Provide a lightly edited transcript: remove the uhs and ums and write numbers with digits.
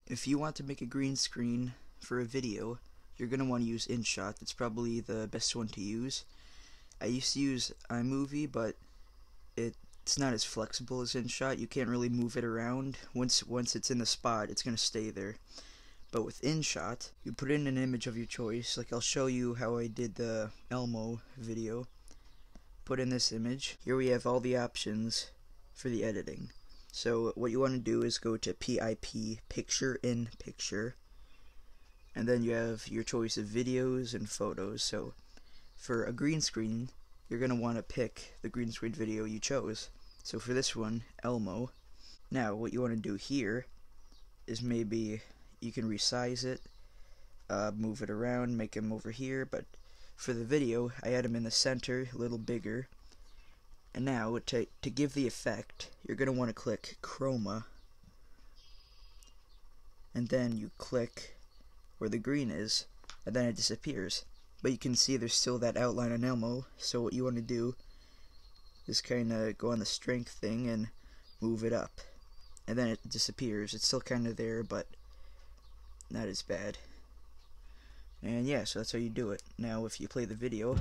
If you want to make a green screen for a video, you're going to want to use InShot. That's probably the best one to use. I used to use iMovie, but it's not as flexible as InShot. You can't really move it around. Once it's in the spot, it's going to stay there. But with InShot, you put in an image of your choice. Like I'll show you how I did the Elmo video. Put in this image. Here we have all the options for the editing. So what you want to do is go to PIP, Picture in Picture, and then you have your choice of videos and photos. So for a green screen, you're going to want to pick the green screen video you chose. So for this one, Elmo. Now what you want to do here is maybe you can resize it, move it around, make him over here, but for the video I had him in the center, a little bigger. And now to give the effect, you're going to want to click Chroma, and then you click where the green is, and then it disappears. But you can see there's still that outline on Elmo, so what you want to do is kind of go on the strength thing and move it up, and then it disappears. It's still kind of there, but not as bad. And yeah, so that's how you do it. Now if you play the video,